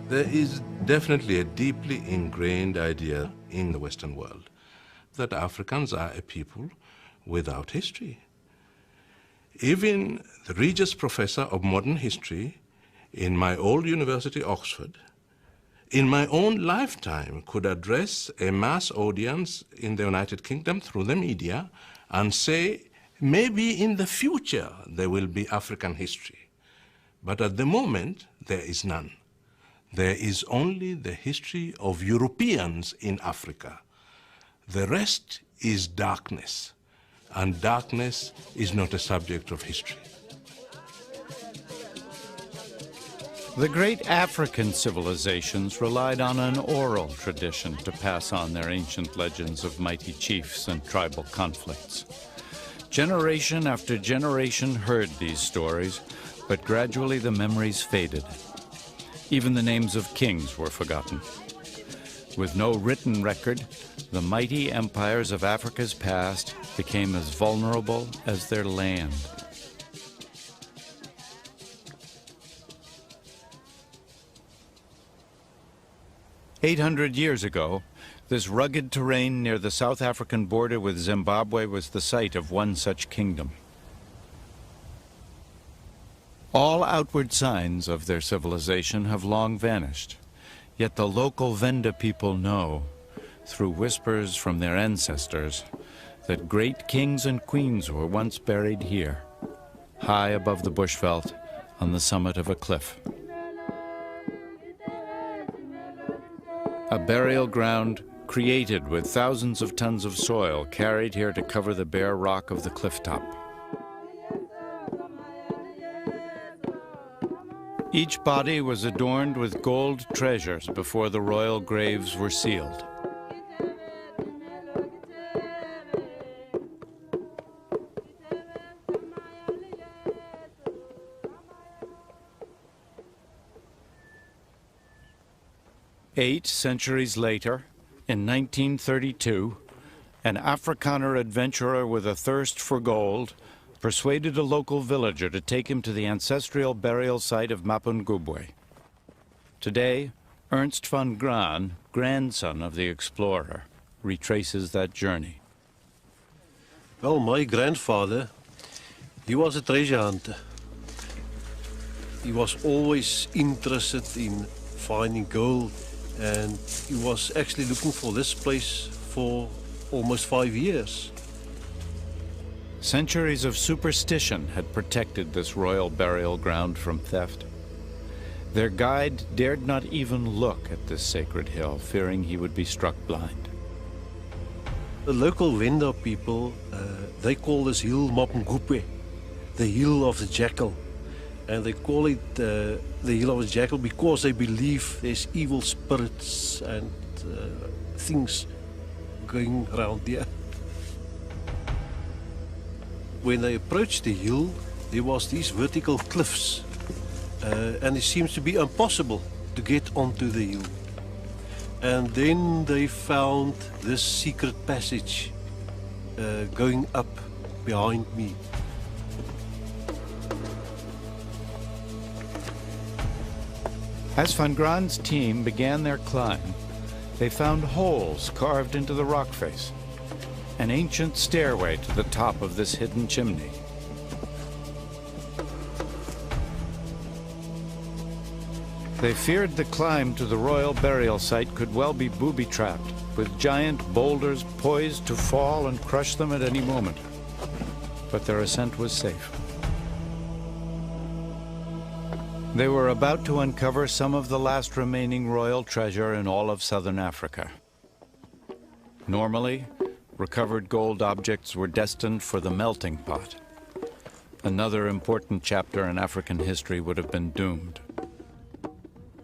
There is definitely a deeply ingrained idea in the Western world that Africans are a people without history. Even the Regius Professor of Modern History in my old university, Oxford, in my own lifetime could address a mass audience in the United Kingdom through the media and say, maybe in the future there will be African history. But at the moment, there is none. There is only the history of Europeans in Africa. The rest is darkness, and darkness is not a subject of history. The great African civilizations relied on an oral tradition to pass on their ancient legends of mighty chiefs and tribal conflicts. Generation after generation heard these stories, but gradually the memories faded. Even the names of kings were forgotten. With no written record, the mighty empires of Africa's past became as vulnerable as their land. "800 years ago, this rugged terrain near the South African border with Zimbabwe was the site of one such kingdom. All outward signs of their civilization have long vanished, yet the local Venda people know, through whispers from their ancestors, that great kings and queens were once buried here, high above the bushveld on the summit of a cliff. A burial ground created with thousands of tons of soil carried here to cover the bare rock of the cliff top. Each body was adorned with gold treasures before the royal graves were sealed. Eight centuries later, in 1932, an Afrikaner adventurer with a thirst for gold persuaded a local villager to take him to the ancestral burial site of Mapungubwe. Today, Ernst van Graan, grandson of the explorer, retraces that journey. Well, my grandfather, he was a treasure hunter. He was always interested in finding gold, and he was actually looking for this place for almost 5 years. Centuries of superstition had protected this royal burial ground from theft. Their guide dared not even look at this sacred hill, fearing he would be struck blind. The local Venda people, they call this hill Mapungubwe, the hill of the jackal. And they call it the hill of the jackal because they believe there's evil spirits and things going around there. When they approached the hill, there was these vertical cliffs, and it seems to be impossible to get onto the hill. And then they found this secret passage going up behind me. As Van Graan's team began their climb, they found holes carved into the rock face, an ancient stairway to the top of this hidden chimney. They feared the climb to the royal burial site could well be booby-trapped, with giant boulders poised to fall and crush them at any moment. But their ascent was safe. They were about to uncover some of the last remaining royal treasure in all of southern Africa. Normally, recovered gold objects were destined for the melting pot. Another important chapter in African history would have been doomed.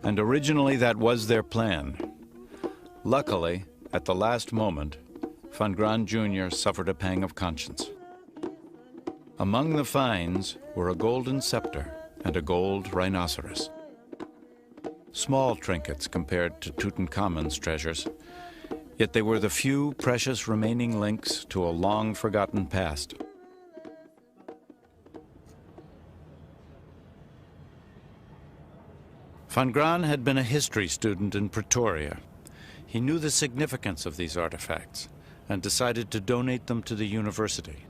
And originally that was their plan. Luckily, at the last moment, Van Graan Jr. suffered a pang of conscience. Among the finds were a golden scepter and a gold rhinoceros. Small trinkets compared to Tutankhamun's treasures, yet they were the few precious remaining links to a long-forgotten past. Van Graan had been a history student in Pretoria. He knew the significance of these artifacts and decided to donate them to the university.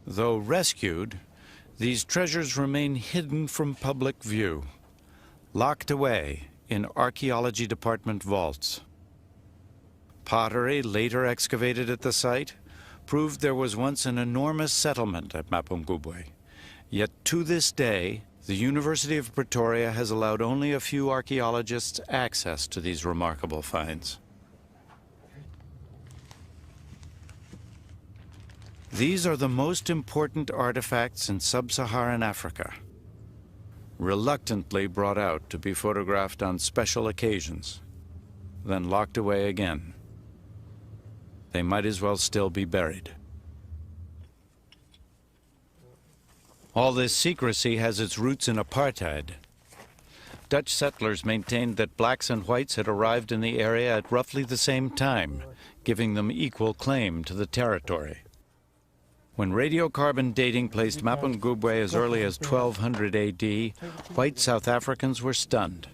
Though rescued, these treasures remain hidden from public view, locked away in archaeology department vaults. Pottery later excavated at the site proved there was once an enormous settlement at Mapungubwe. Yet to this day, the University of Pretoria has allowed only a few archaeologists access to these remarkable finds. These are the most important artifacts in sub-Saharan Africa, reluctantly brought out to be photographed on special occasions, then locked away again. They might as well still be buried. All this secrecy has its roots in apartheid. Dutch settlers maintained that blacks and whites had arrived in the area at roughly the same time, giving them equal claim to the territory. When radiocarbon dating placed Mapungubwe as early as 1200 AD, white South Africans were stunned.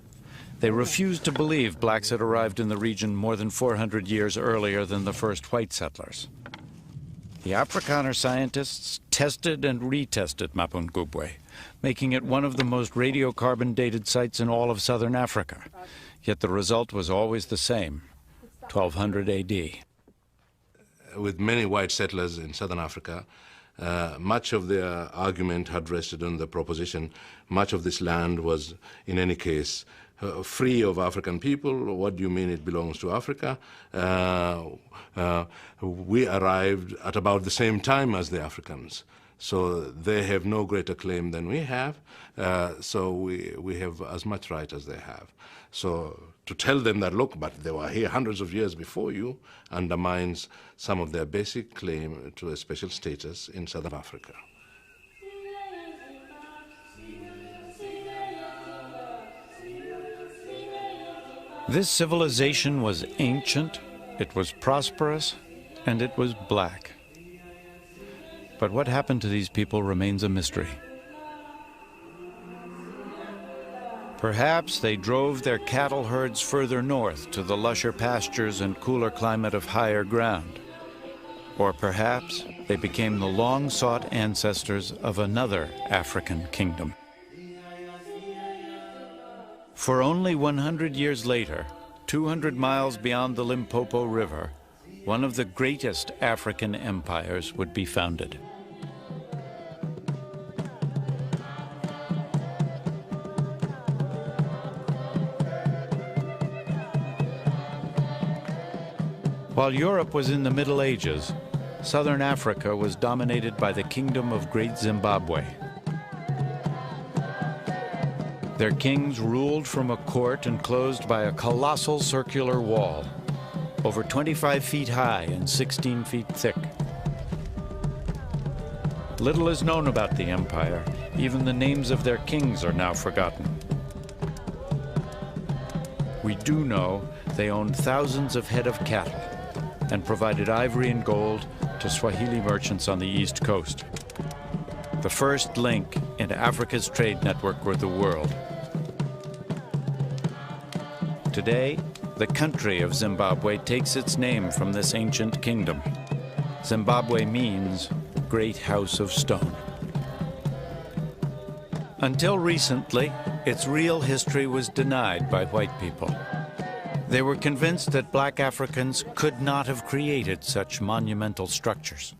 They refused to believe blacks had arrived in the region more than 400 years earlier than the first white settlers. The Afrikaner scientists tested and retested Mapungubwe, making it one of the most radiocarbon-dated sites in all of southern Africa. Yet the result was always the same, 1200 AD. With many white settlers in southern Africa, much of their argument had rested on the proposition much of this land was, in any case, free of African people. What do you mean it belongs to Africa? We arrived at about the same time as the Africans, so they have no greater claim than we have, so we have as much right as they have. So to tell them that, look, but they were here hundreds of years before you, undermines some of their basic claim to a special status in Southern Africa. This civilization was ancient, it was prosperous, and it was black. But what happened to these people remains a mystery. Perhaps they drove their cattle herds further north to the lusher pastures and cooler climate of higher ground. Or perhaps they became the long-sought ancestors of another African kingdom. For only 100 years later, 200 miles beyond the Limpopo River, one of the greatest African empires would be founded. While Europe was in the Middle Ages, southern Africa was dominated by the Kingdom of Great Zimbabwe. Their kings ruled from a court enclosed by a colossal circular wall, over 25 feet high and 16 feet thick. Little is known about the empire. Even the names of their kings are now forgotten. We do know they owned thousands of head of cattle and provided ivory and gold to Swahili merchants on the East Coast. The first link into Africa's trade network with the world. Today, the country of Zimbabwe takes its name from this ancient kingdom. Zimbabwe means Great House of Stone. Until recently, its real history was denied by white people. They were convinced that black Africans could not have created such monumental structures.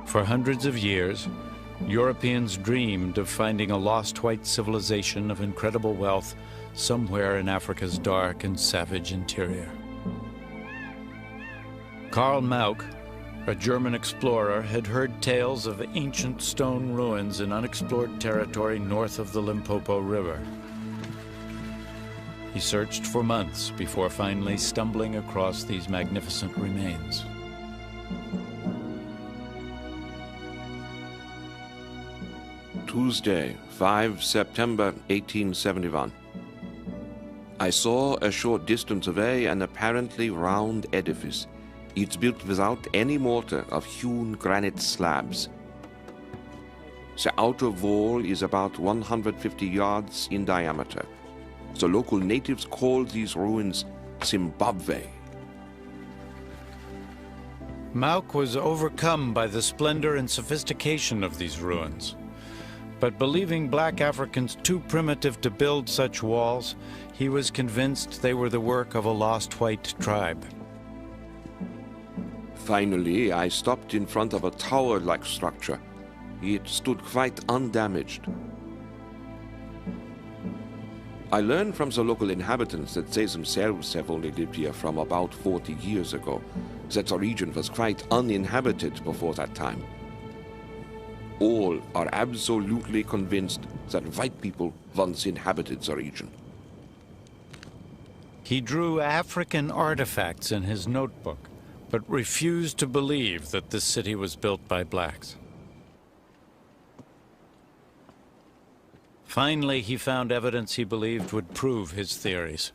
For hundreds of years, Europeans dreamed of finding a lost white civilization of incredible wealth somewhere in Africa's dark and savage interior. Karl Mauck, a German explorer, had heard tales of ancient stone ruins in unexplored territory north of the Limpopo River. He searched for months before finally stumbling across these magnificent remains. Tuesday, 5 September 1871. I saw a short distance away an apparently round edifice. It's built without any mortar of hewn granite slabs. The outer wall is about 150 yards in diameter. The local natives call these ruins Zimbabwe. Mauk was overcome by the splendor and sophistication of these ruins. But believing black Africans too primitive to build such walls, he was convinced they were the work of a lost white tribe. Finally, I stopped in front of a tower-like structure. It stood quite undamaged. I learned from the local inhabitants that they themselves have only lived here from about 40 years ago, that the region was quite uninhabited before that time. All are absolutely convinced that white people once inhabited the region. He drew African artifacts in his notebook, but refused to believe that this city was built by blacks. Finally, he found evidence he believed would prove his theories.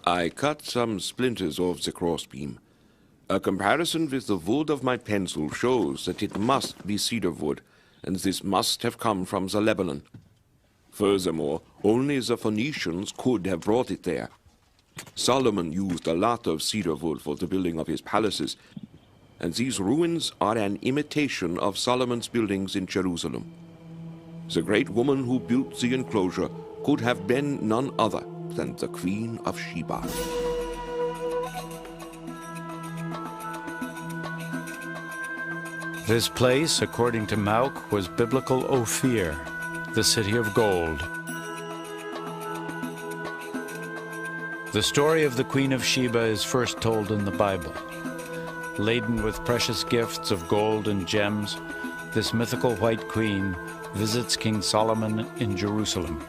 I cut some splinters off the crossbeam. A comparison with the wood of my pencil shows that it must be cedar wood, and this must have come from the Lebanon. Furthermore, only the Phoenicians could have brought it there. Solomon used a lot of cedar wood for the building of his palaces, and these ruins are an imitation of Solomon's buildings in Jerusalem. The great woman who built the enclosure could have been none other than the Queen of Sheba. This place, according to Mauk, was biblical Ophir, the city of gold. The story of the Queen of Sheba is first told in the Bible. Laden with precious gifts of gold and gems, this mythical white queen visits King Solomon in Jerusalem.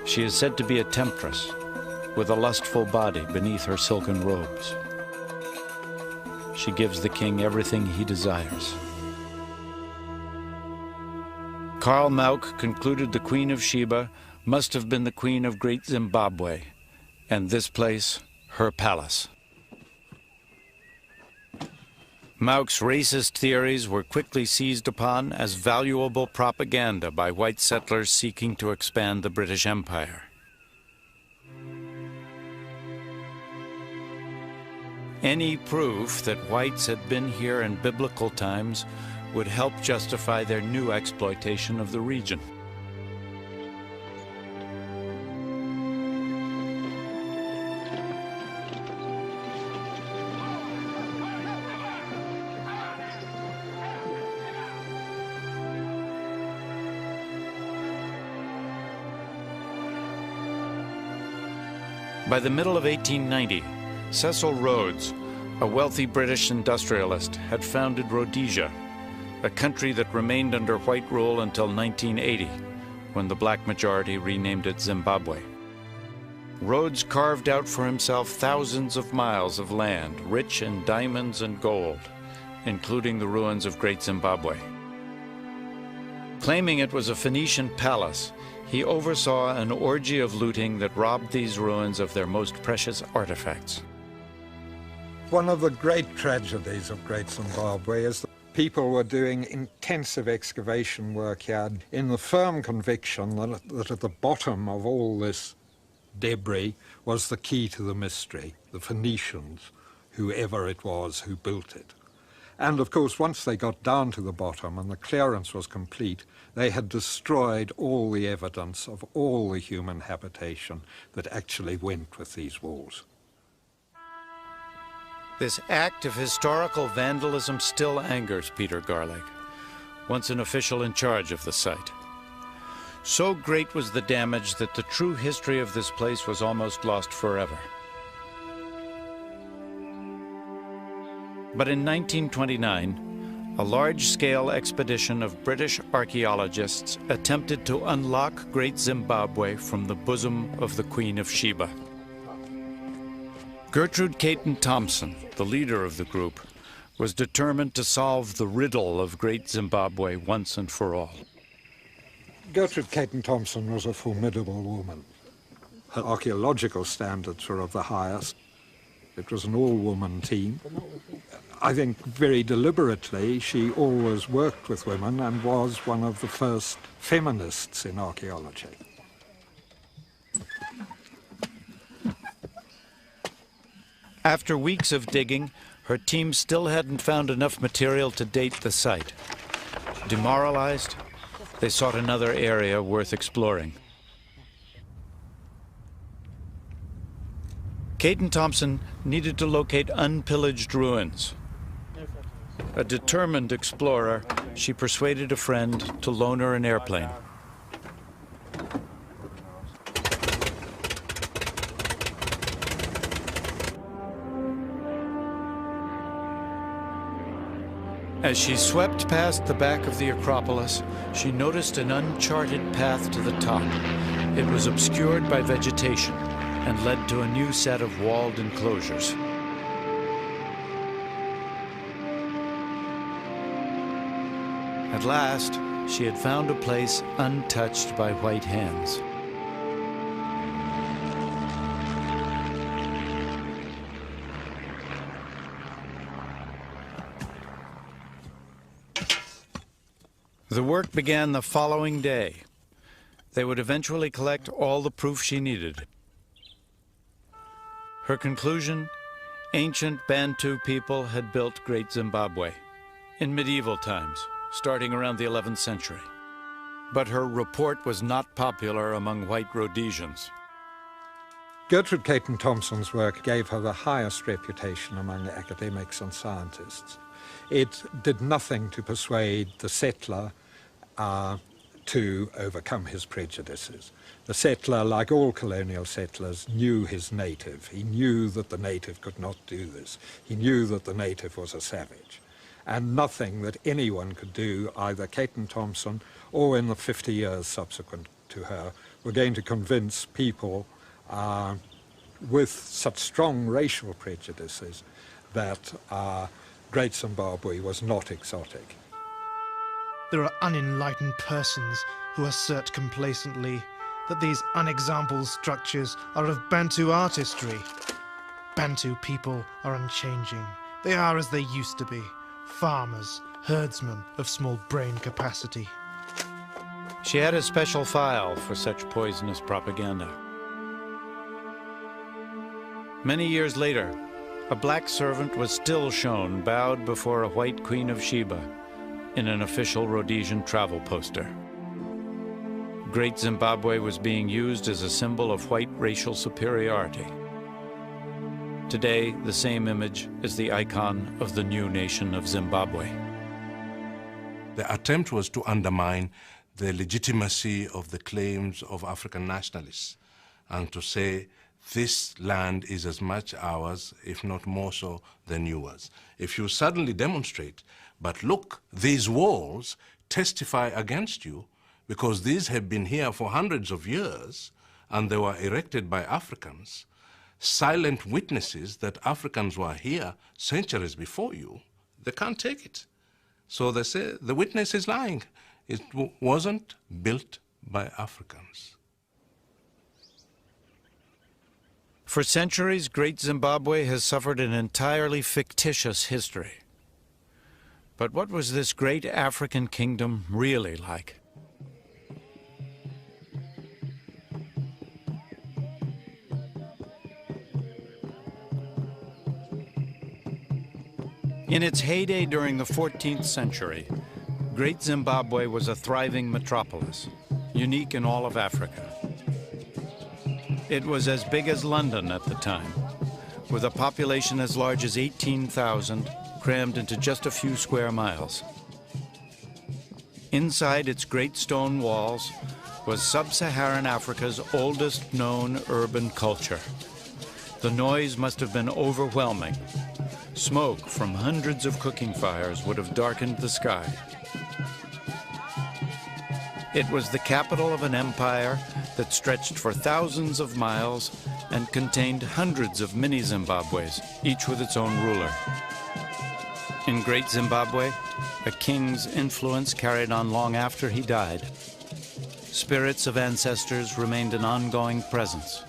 She is said to be a temptress, with a lustful body beneath her silken robes. She gives the king everything he desires. Karl Mauk concluded the Queen of Sheba must have been the Queen of Great Zimbabwe, and this place, her palace. Mauk's racist theories were quickly seized upon as valuable propaganda by white settlers seeking to expand the British Empire. Any proof that whites had been here in biblical times would help justify their new exploitation of the region. By the middle of 1890, Cecil Rhodes, a wealthy British industrialist, had founded Rhodesia, a country that remained under white rule until 1980, when the black majority renamed it Zimbabwe. Rhodes carved out for himself thousands of miles of land, rich in diamonds and gold, including the ruins of Great Zimbabwe. Claiming it was a Phoenician palace, he oversaw an orgy of looting that robbed these ruins of their most precious artifacts. One of the great tragedies of Great Zimbabwe is that people were doing intensive excavation work here in the firm conviction that at the bottom of all this debris was the key to the mystery, the Phoenicians, whoever it was who built it. And of course, once they got down to the bottom and the clearance was complete, they had destroyed all the evidence of all the human habitation that actually went with these walls. This act of historical vandalism still angers Peter Garlick, once an official in charge of the site. So great was the damage that the true history of this place was almost lost forever. But in 1929, a large-scale expedition of British archaeologists attempted to unlock Great Zimbabwe from the bosom of the Queen of Sheba. Gertrude Caton Thompson, the leader of the group, was determined to solve the riddle of Great Zimbabwe once and for all. Gertrude Caton Thompson was a formidable woman. Her archaeological standards were of the highest. It was an all-woman team. I think very deliberately she always worked with women and was one of the first feminists in archaeology. After weeks of digging, her team still hadn't found enough material to date the site. Demoralized, they sought another area worth exploring. Caton Thompson needed to locate unpillaged ruins. A determined explorer, she persuaded a friend to loan her an airplane. As she swept past the back of the Acropolis, she noticed an uncharted path to the top. It was obscured by vegetation and led to a new set of walled enclosures. At last, she had found a place untouched by white hands. The work began the following day. They would eventually collect all the proof she needed. Her conclusion: ancient Bantu people had built Great Zimbabwe in medieval times, starting around the 11th century. But her report was not popular among white Rhodesians. Gertrude Caton Thompson's work gave her the highest reputation among academics and scientists. It did nothing to persuade the settler to overcome his prejudices. The settler, like all colonial settlers, knew his native. He knew that the native could not do this. He knew that the native was a savage. And nothing that anyone could do, either Caton Thompson or in the 50 years subsequent to her, were going to convince people with such strong racial prejudices that Great Zimbabwe was not exotic. There are unenlightened persons who assert complacently that these unexampled structures are of Bantu artistry. Bantu people are unchanging. They are as they used to be, farmers, herdsmen of small brain capacity. She had a special file for such poisonous propaganda. Many years later, a black servant was still shown bowed before a white Queen of Sheba in an official Rhodesian travel poster. Great Zimbabwe was being used as a symbol of white racial superiority. Today, the same image is the icon of the new nation of Zimbabwe. The attempt was to undermine the legitimacy of the claims of African nationalists and to say this land is as much ours, if not more so, than yours. If you suddenly demonstrate, but look, these walls testify against you because these have been here for hundreds of years and they were erected by Africans, silent witnesses that Africans were here centuries before you, they can't take it. So they say the witness is lying. It wasn't built by Africans. For centuries, Great Zimbabwe has suffered an entirely fictitious history. But what was this great African kingdom really like? In its heyday during the 14th century, Great Zimbabwe was a thriving metropolis, unique in all of Africa. It was as big as London at the time, with a population as large as 18,000 crammed into just a few square miles. Inside its great stone walls was sub-Saharan Africa's oldest known urban culture. The noise must have been overwhelming. Smoke from hundreds of cooking fires would have darkened the sky. It was the capital of an empire that stretched for thousands of miles and contained hundreds of mini-Zimbabwes, each with its own ruler. In Great Zimbabwe, a king's influence carried on long after he died. spirits of ancestors remained an ongoing presence,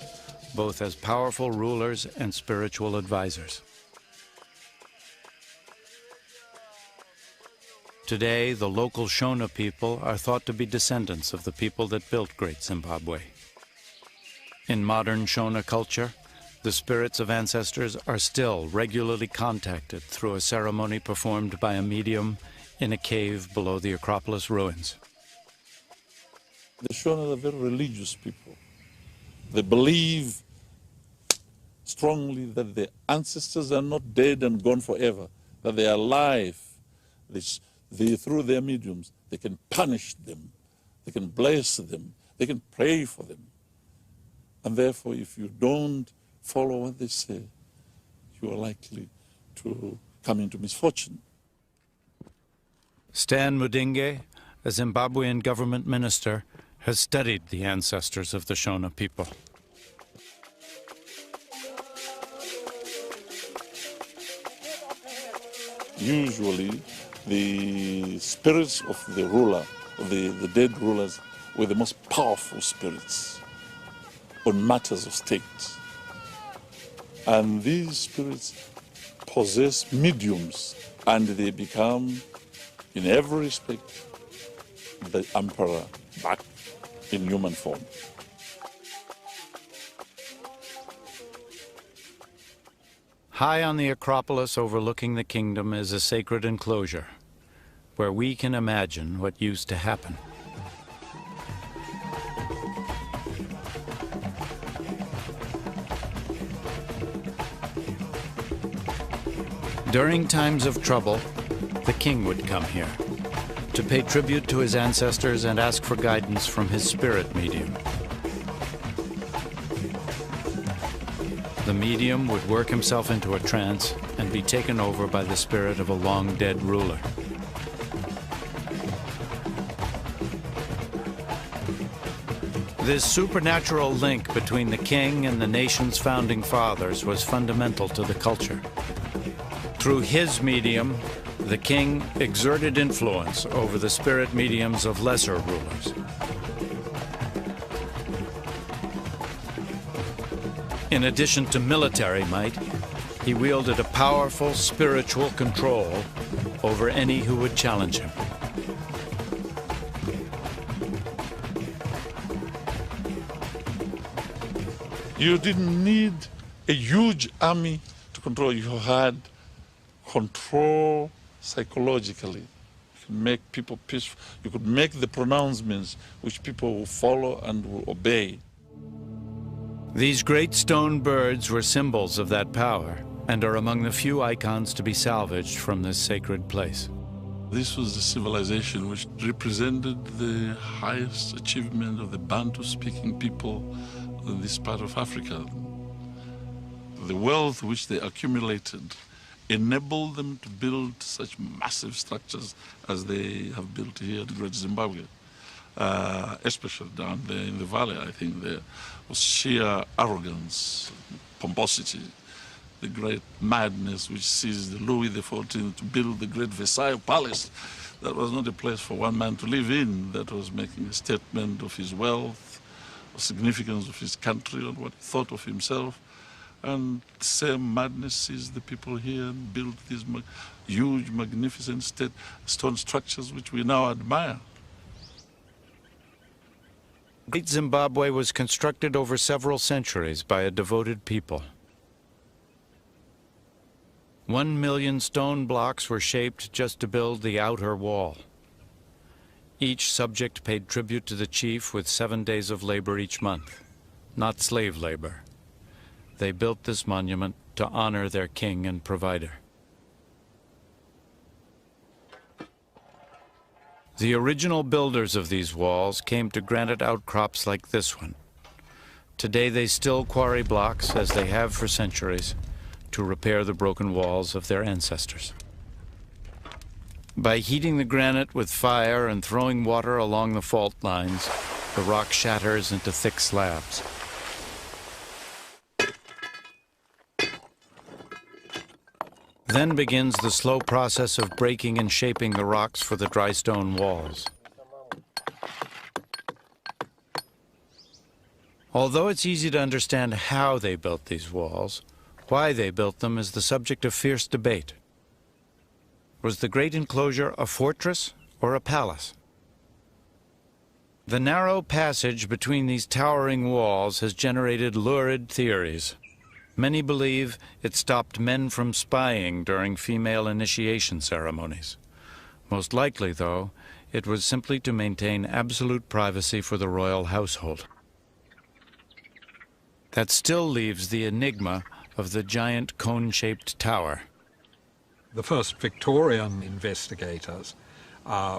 both as powerful rulers and spiritual advisors. Today, the local Shona people are thought to be descendants of the people that built Great Zimbabwe. In modern Shona culture, the spirits of ancestors are still regularly contacted through a ceremony performed by a medium in a cave below the Acropolis ruins. The Shona are very religious people. They believe strongly that their ancestors are not dead and gone forever, that they are alive. Through their mediums, they can punish them, they can bless them, they can pray for them. And therefore, if you don't follow what they say, you are likely to come into misfortune. Stan Mudinge, a Zimbabwean government minister, has studied the ancestors of the Shona people. Usually, the spirits of the ruler, the dead rulers, were the most powerful spirits on matters of state. And these spirits possess mediums, and they become, in every respect, the emperor back in human form. High on the Acropolis overlooking the kingdom is a sacred enclosure, where we can imagine what used to happen. During times of trouble, the king would come here to pay tribute to his ancestors and ask for guidance from his spirit medium. The medium would work himself into a trance and be taken over by the spirit of a long-dead ruler. This supernatural link between the king and the nation's founding fathers was fundamental to the culture. Through his medium, the king exerted influence over the spirit mediums of lesser rulers. In addition to military might, he wielded a powerful spiritual control over any who would challenge him. You didn't need a huge army to control. You had control psychologically. You could make people peaceful. You could make the pronouncements which people will follow and will obey. These great stone birds were symbols of that power and are among the few icons to be salvaged from this sacred place. This was a civilization which represented the highest achievement of the Bantu-speaking people in this part of Africa. The wealth which they accumulated enabled them to build such massive structures as they have built here in Great Zimbabwe, especially down there in the valley. I think there was sheer arrogance, pomposity, the great madness which seized Louis XIV to build the great Versailles Palace. That was not a place for one man to live in. That was making a statement of his wealth, of significance of his country, and what he thought of himself. And the same madness seized the people here and built these huge, magnificent stone structures which we now admire. Great Zimbabwe was constructed over several centuries by a devoted people. 1 million stone blocks were shaped just to build the outer wall. Each subject paid tribute to the chief with 7 days of labor each month, not slave labor. They built this monument to honor their king and provider. The original builders of these walls came to granite outcrops like this one. Today they still quarry blocks, as they have for centuries, to repair the broken walls of their ancestors. By heating the granite with fire and throwing water along the fault lines, the rock shatters into thick slabs. Then begins the slow process of breaking and shaping the rocks for the dry stone walls. Although it's easy to understand how they built these walls, why they built them is the subject of fierce debate. Was the great enclosure a fortress or a palace? The narrow passage between these towering walls has generated lurid theories. Many believe it stopped men from spying during female initiation ceremonies. Most likely, though, it was simply to maintain absolute privacy for the royal household. That still leaves the enigma of the giant cone-shaped tower. The first Victorian investigators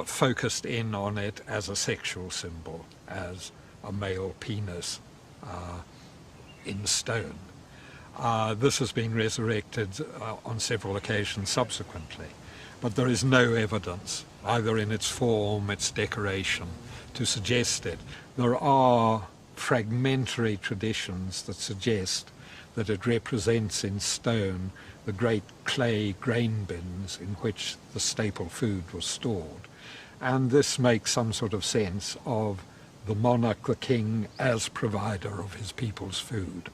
focused in on it as a sexual symbol, as a male penis in stone. This has been resurrected on several occasions subsequently, but there is no evidence, either in its form, its decoration, to suggest it. There are fragmentary traditions that suggest that it represents in stone the great clay grain bins in which the staple food was stored. And this makes some sort of sense of the monarch, the king, as provider of his people's food.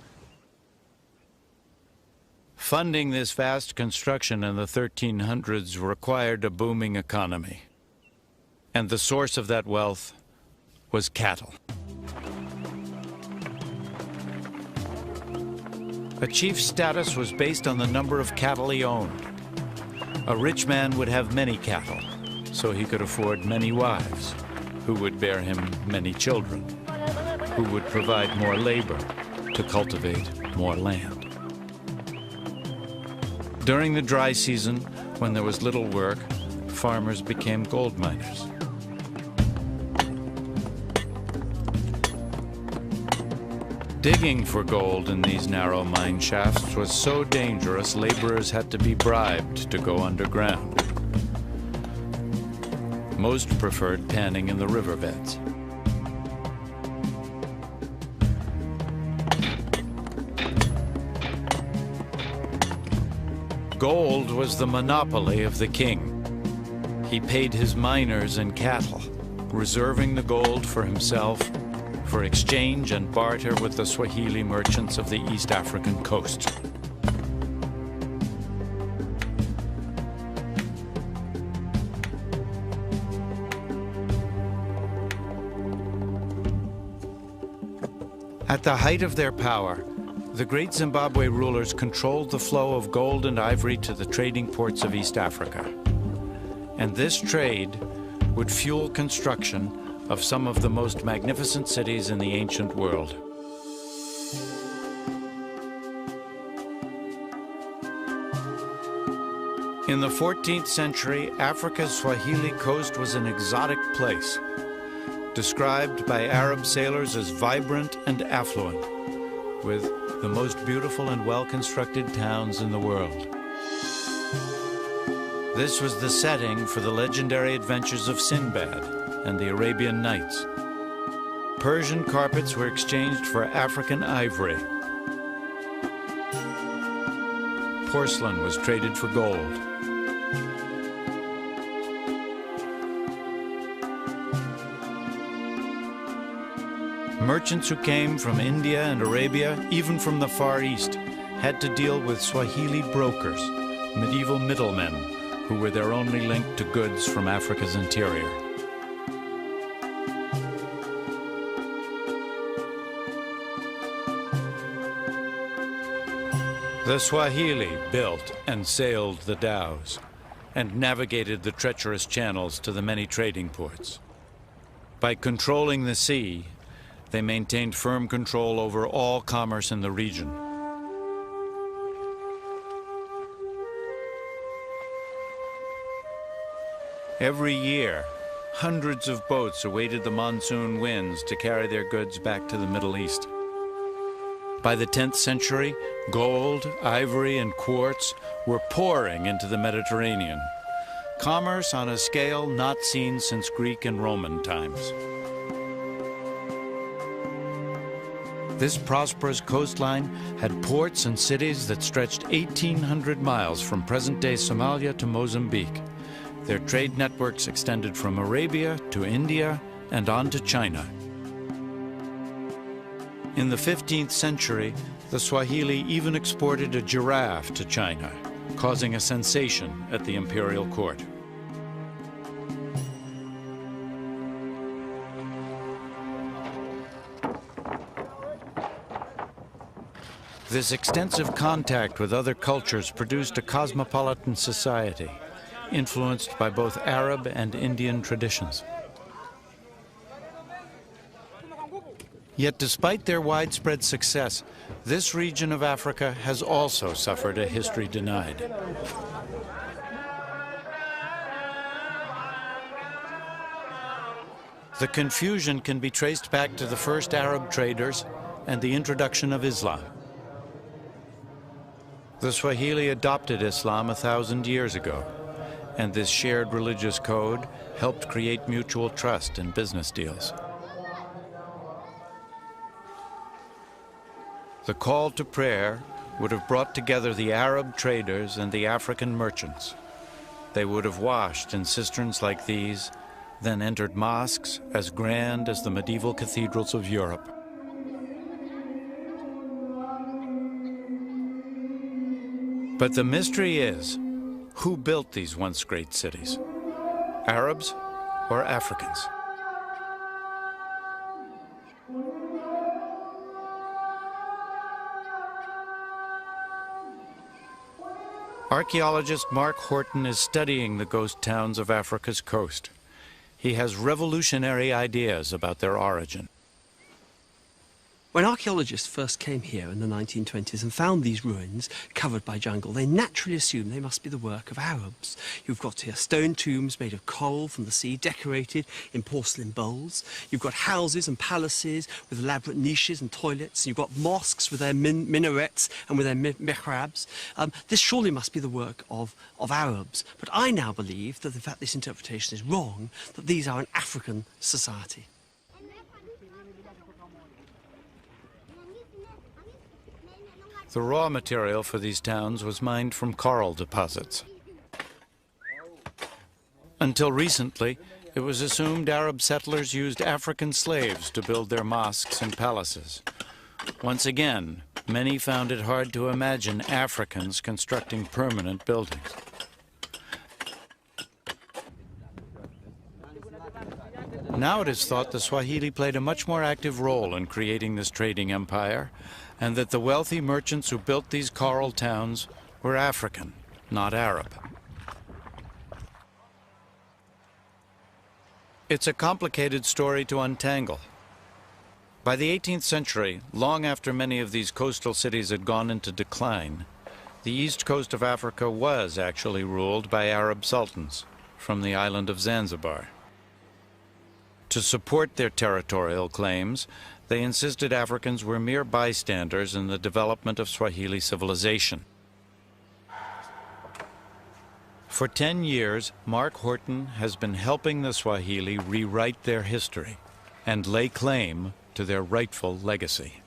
Funding this vast construction in the 1300s required a booming economy. And the source of that wealth was cattle. A chief's status was based on the number of cattle he owned. A rich man would have many cattle, so he could afford many wives, who would bear him many children, who would provide more labor to cultivate more land. During the dry season, when there was little work, farmers became gold miners. Digging for gold in these narrow mine shafts was so dangerous, laborers had to be bribed to go underground. Most preferred panning in the riverbeds. Gold was the monopoly of the king. He paid his miners in cattle, reserving the gold for himself, for exchange and barter with the Swahili merchants of the East African coast. At the height of their power, the great Zimbabwe rulers controlled the flow of gold and ivory to the trading ports of East Africa. And this trade would fuel construction of some of the most magnificent cities in the ancient world. In the 14th century, Africa's Swahili coast was an exotic place, described by Arab sailors as vibrant and affluent, with the most beautiful and well-constructed towns in the world. This was the setting for the legendary adventures of Sinbad and the Arabian Nights. Persian carpets were exchanged for African ivory. Porcelain was traded for gold. Merchants who came from India and Arabia, even from the Far East, had to deal with Swahili brokers, medieval middlemen, who were their only link to goods from Africa's interior. The Swahili built and sailed the dhows and navigated the treacherous channels to the many trading ports. By controlling the sea, they maintained firm control over all commerce in the region. Every year, hundreds of boats awaited the monsoon winds to carry their goods back to the Middle East. By the 10th century, gold, ivory, and quartz were pouring into the Mediterranean. Commerce on a scale not seen since Greek and Roman times. This prosperous coastline had ports and cities that stretched 1,800 miles from present-day Somalia to Mozambique. Their trade networks extended from Arabia to India and on to China. In the 15th century, the Swahili even exported a giraffe to China, causing a sensation at the imperial court. This extensive contact with other cultures produced a cosmopolitan society, influenced by both Arab and Indian traditions. Yet despite their widespread success, this region of Africa has also suffered a history denied. The confusion can be traced back to the first Arab traders and the introduction of Islam. The Swahili adopted Islam 1,000 years ago, and this shared religious code helped create mutual trust in business deals. The call to prayer would have brought together the Arab traders and the African merchants. They would have washed in cisterns like these, then entered mosques as grand as the medieval cathedrals of Europe. But the mystery is, who built these once great cities? Arabs or Africans? Archaeologist Mark Horton is studying the ghost towns of Africa's coast. He has revolutionary ideas about their origin. When archaeologists first came here in the 1920s and found these ruins covered by jungle, they naturally assumed they must be the work of Arabs. You've got here stone tombs made of coral from the sea, decorated in porcelain bowls. You've got houses and palaces with elaborate niches and toilets. You've got mosques with their minarets and with their mihrabs. This surely must be the work of Arabs. But I now believe that, in fact, this interpretation is wrong, that these are an African society. The raw material for these towns was mined from coral deposits. Until recently, it was assumed Arab settlers used African slaves to build their mosques and palaces. Once again, many found it hard to imagine Africans constructing permanent buildings. Now it is thought the Swahili played a much more active role in creating this trading empire, and that the wealthy merchants who built these coral towns were African, not Arab. It's a complicated story to untangle. By the 18th century, long after many of these coastal cities had gone into decline, the east coast of Africa was actually ruled by Arab sultans from the island of Zanzibar. To support their territorial claims, they insisted Africans were mere bystanders in the development of Swahili civilization. For 10 years, Mark Horton has been helping the Swahili rewrite their history and lay claim to their rightful legacy.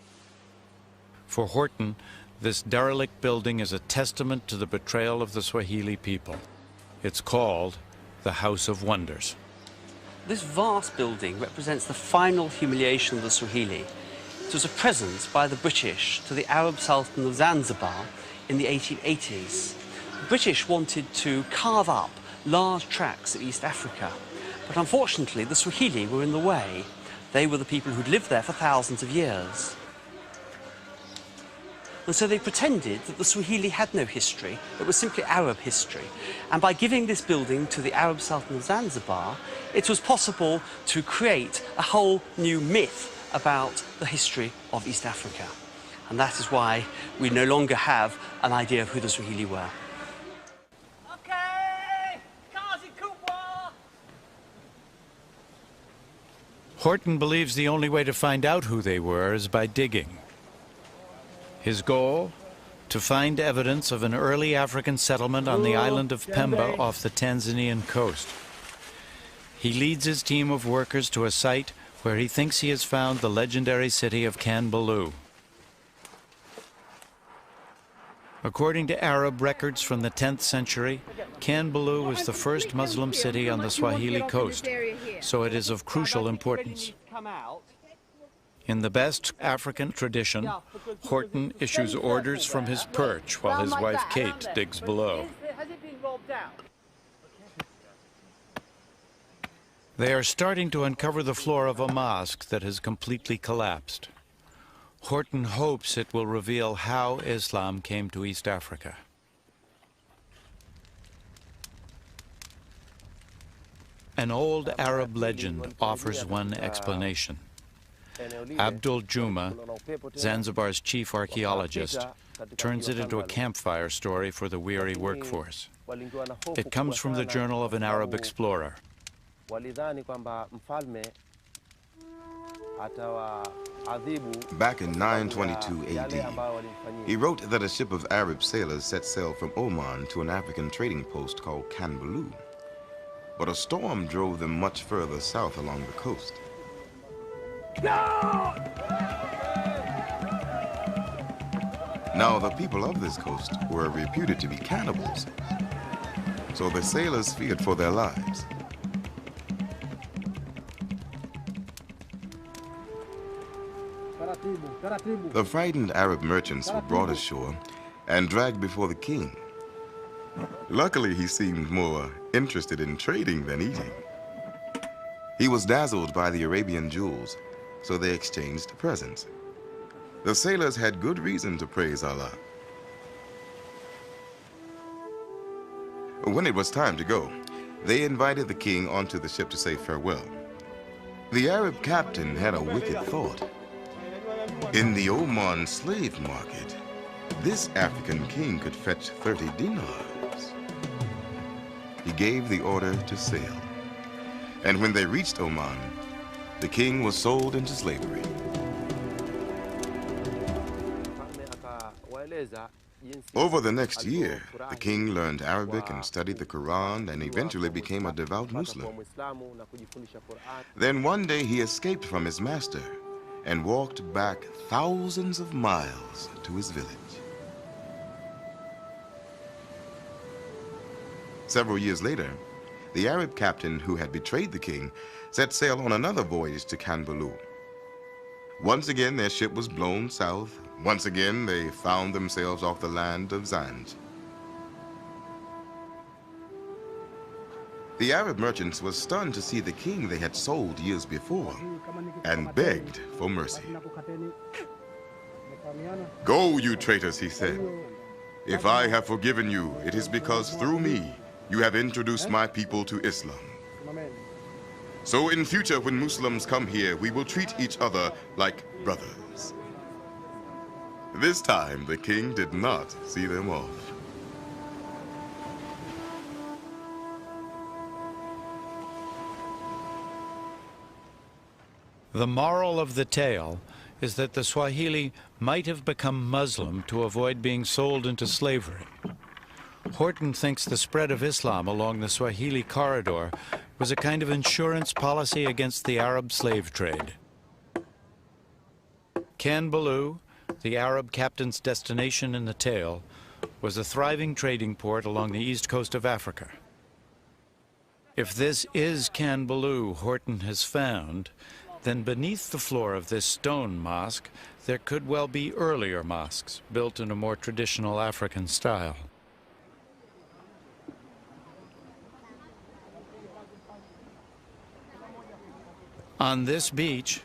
For Horton, this derelict building is a testament to the betrayal of the Swahili people. It's called the House of Wonders. This vast building represents the final humiliation of the Swahili. It was a present by the British to the Arab Sultan of Zanzibar in the 1880s. The British wanted to carve up large tracts of East Africa, but unfortunately the Swahili were in the way. They were the people who'd lived there for thousands of years. And so they pretended that the Swahili had no history, it was simply Arab history. And by giving this building to the Arab Sultan of Zanzibar, it was possible to create a whole new myth about the history of East Africa. And that is why we no longer have an idea of who the Swahili were. Horton believes the only way to find out who they were is by digging. His goal? To find evidence of an early African settlement on the island of Pemba off the Tanzanian coast. He leads his team of workers to a site where he thinks he has found the legendary city of Kanbalu. According to Arab records from the 10th century, Kanbalu was the first Muslim city on the Swahili coast, so it is of crucial importance. In the best African tradition, Horton issues orders from his perch while his wife Kate digs below. They are starting to uncover the floor of a mosque that has completely collapsed. Horton hopes it will reveal how Islam came to East Africa. An old Arab legend offers one explanation. Abdul Juma, Zanzibar's chief archaeologist, turns it into a campfire story for the weary workforce. It comes from the journal of an Arab explorer. Back in 922 AD, he wrote that a ship of Arab sailors set sail from Oman to an African trading post called Kanbalu. But a storm drove them much further south along the coast. Now, the people of this coast were reputed to be cannibals, so the sailors feared for their lives. The frightened Arab merchants were brought ashore and dragged before the king. Luckily, he seemed more interested in trading than eating. He was dazzled by the Arabian jewels, so they exchanged presents. The sailors had good reason to praise Allah. When it was time to go, they invited the king onto the ship to say farewell. The Arab captain had a wicked thought. In the Oman slave market, this African king could fetch 30 dinars. He gave the order to sail. And when they reached Oman, the king was sold into slavery. Over the next year, the king learned Arabic and studied the Quran and eventually became a devout Muslim. Then one day he escaped from his master and walked back thousands of miles to his village. Several years later, the Arab captain who had betrayed the king set sail on another voyage to Kanbalu. Once again, their ship was blown south. Once again, they found themselves off the land of Zanj. The Arab merchants were stunned to see the king they had sold years before and begged for mercy. "Go, you traitors," he said. "If I have forgiven you, it is because through me you have introduced my people to Islam. So in future, when Muslims come here, we will treat each other like brothers." This time, the king did not see them off. The moral of the tale is that the Swahili might have become Muslim to avoid being sold into slavery. Horton thinks the spread of Islam along the Swahili corridor was a kind of insurance policy against the Arab slave trade. Kanbalu, the Arab captain's destination in the tale, was a thriving trading port along the east coast of Africa. If this is Kanbalu Horton has found, then beneath the floor of this stone mosque, there could well be earlier mosques built in a more traditional African style. On this beach,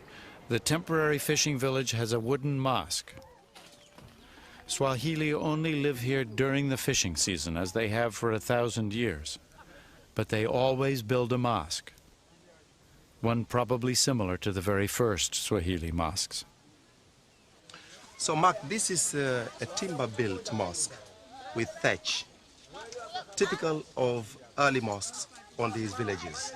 the temporary fishing village has a wooden mosque. Swahili only live here during the fishing season, as they have for 1,000 years. But they always build a mosque, one probably similar to the very first Swahili mosques. So, Mark, this is a timber-built mosque with thatch, typical of early mosques on these villages.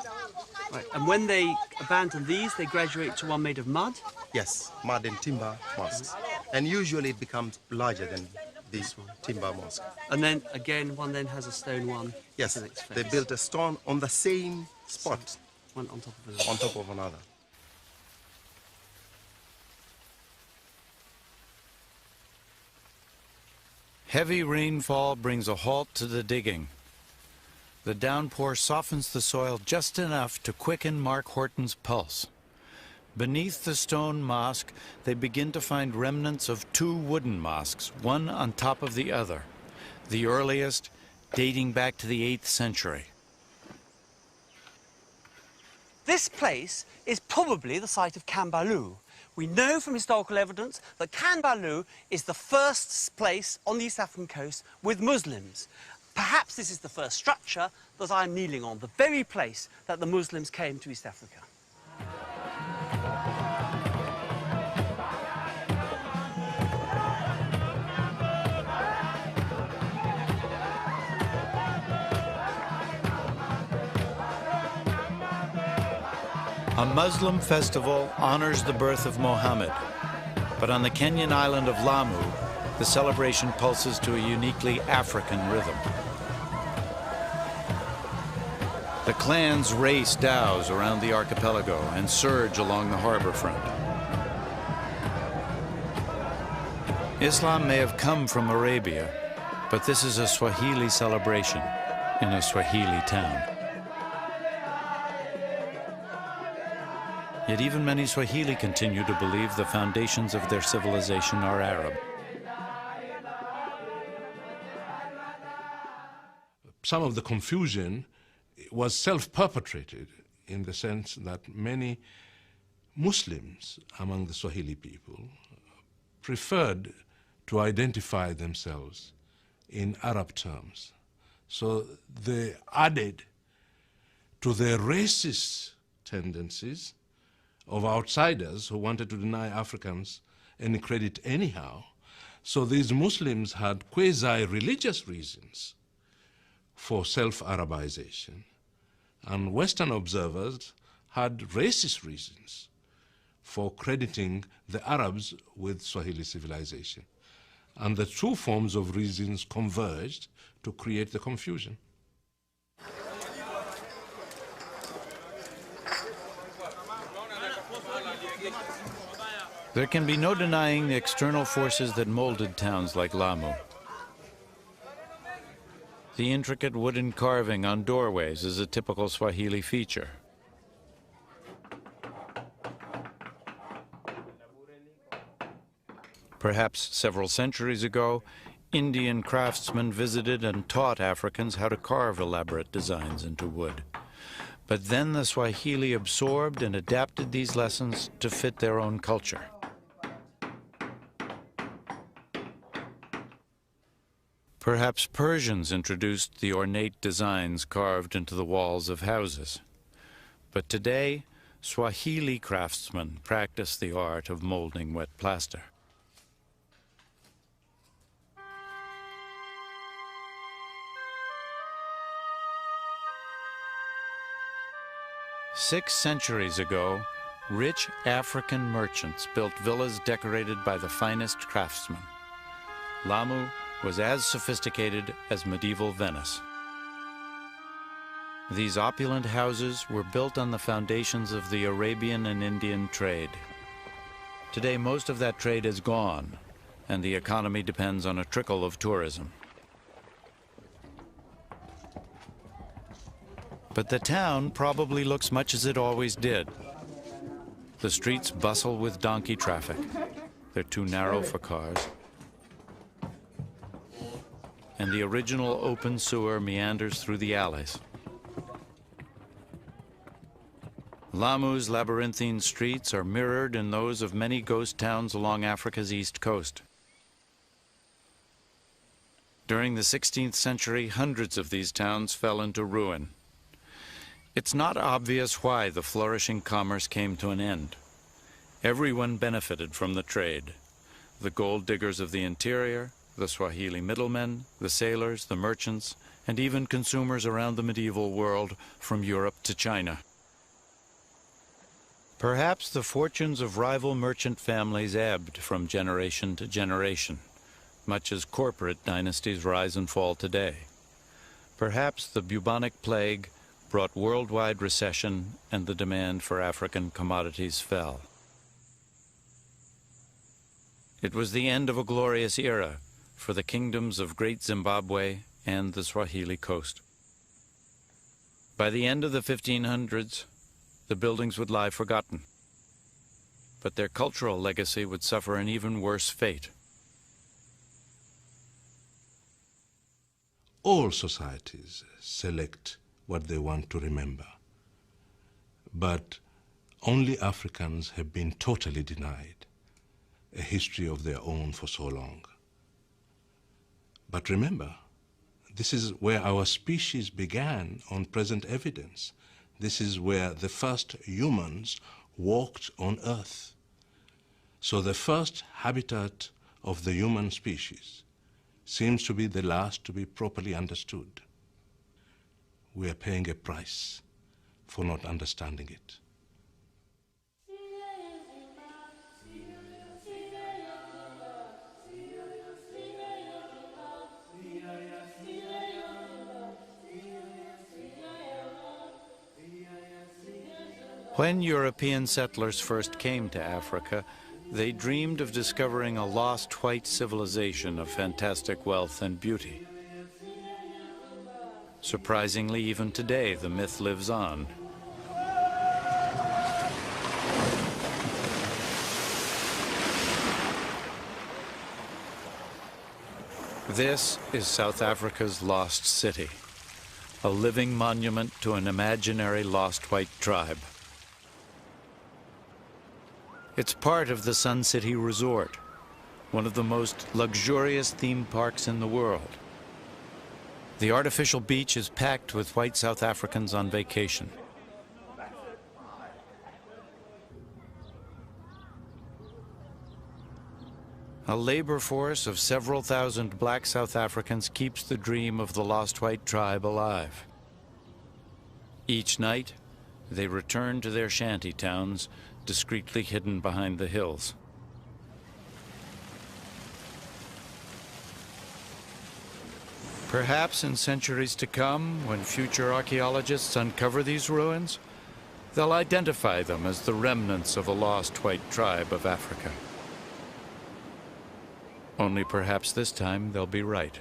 Right. And when they abandon these, they graduate to one made of mud? Yes, mud and timber mosques. And usually it becomes larger than this timber mosque. And then, again, one then has a stone one? Yes, they built a stone on the same spot. So, one on top of another. On top of another. Heavy rainfall brings a halt to the digging. The downpour softens the soil just enough to quicken Mark Horton's pulse. Beneath the stone mosque, they begin to find remnants of two wooden mosques, one on top of the other, the earliest dating back to the 8th century. This place is probably the site of Cambalu. We know from historical evidence that Cambalu is the first place on the East African coast with Muslims. Perhaps this is the first structure that I'm kneeling on, the very place that the Muslims came to East Africa. A Muslim festival honors the birth of Mohammed, but on the Kenyan island of Lamu, the celebration pulses to a uniquely African rhythm. The clans race dhows around the archipelago and surge along the harbor front. Islam may have come from Arabia, but this is a Swahili celebration in a Swahili town. Yet even many Swahili continue to believe the foundations of their civilization are Arab. Some of the confusion was self-perpetrated in the sense that many Muslims among the Swahili people preferred to identify themselves in Arab terms. So they added to their racist tendencies of outsiders who wanted to deny Africans any credit anyhow. So these Muslims had quasi-religious reasons for self-Arabization, and Western observers had racist reasons for crediting the Arabs with Swahili civilization. And the two forms of reasons converged to create the confusion. There can be no denying the external forces that molded towns like Lamu. The intricate wooden carving on doorways is a typical Swahili feature. Perhaps several centuries ago, Indian craftsmen visited and taught Africans how to carve elaborate designs into wood. But then the Swahili absorbed and adapted these lessons to fit their own culture. Perhaps Persians introduced the ornate designs carved into the walls of houses. But today, Swahili craftsmen practice the art of molding wet plaster. Six centuries ago, rich African merchants built villas decorated by the finest craftsmen. Lamu was as sophisticated as medieval Venice. These opulent houses were built on the foundations of the Arabian and Indian trade. Today, most of that trade is gone, and the economy depends on a trickle of tourism. But the town probably looks much as it always did. The streets bustle with donkey traffic. They're too narrow for cars. And the original open sewer meanders through the alleys. Lamu's labyrinthine streets are mirrored in those of many ghost towns along Africa's east coast. During the 16th century, hundreds of these towns fell into ruin. It's not obvious why the flourishing commerce came to an end. Everyone benefited from the trade. The gold diggers of the interior, the Swahili middlemen, the sailors, the merchants, and even consumers around the medieval world from Europe to China. Perhaps the fortunes of rival merchant families ebbed from generation to generation, much as corporate dynasties rise and fall today. Perhaps the bubonic plague brought worldwide recession and the demand for African commodities fell. It was the end of a glorious era for the kingdoms of Great Zimbabwe and the Swahili coast. By the end of the 1500s, the buildings would lie forgotten. but their cultural legacy would suffer an even worse fate. All societies select what they want to remember, but only Africans have been totally denied a history of their own for so long. But remember, this is where our species began on present evidence. This is where the first humans walked on Earth. So the first habitat of the human species seems to be the last to be properly understood. We are paying a price for not understanding it. When European settlers first came to Africa, they dreamed of discovering a lost white civilization of fantastic wealth and beauty. Surprisingly, even today, the myth lives on. This is South Africa's lost city, a living monument to an imaginary lost white tribe. It's part of the Sun City Resort, one of the most luxurious theme parks in the world. The artificial beach is packed with white South Africans on vacation. A labor force of several thousand black South Africans keeps the dream of the lost white tribe alive. Each night, they return to their shanty towns, discreetly hidden behind the hills. Perhaps in centuries to come, when future archaeologists uncover these ruins, they'll identify them as the remnants of a lost white tribe of Africa. Only perhaps this time they'll be right.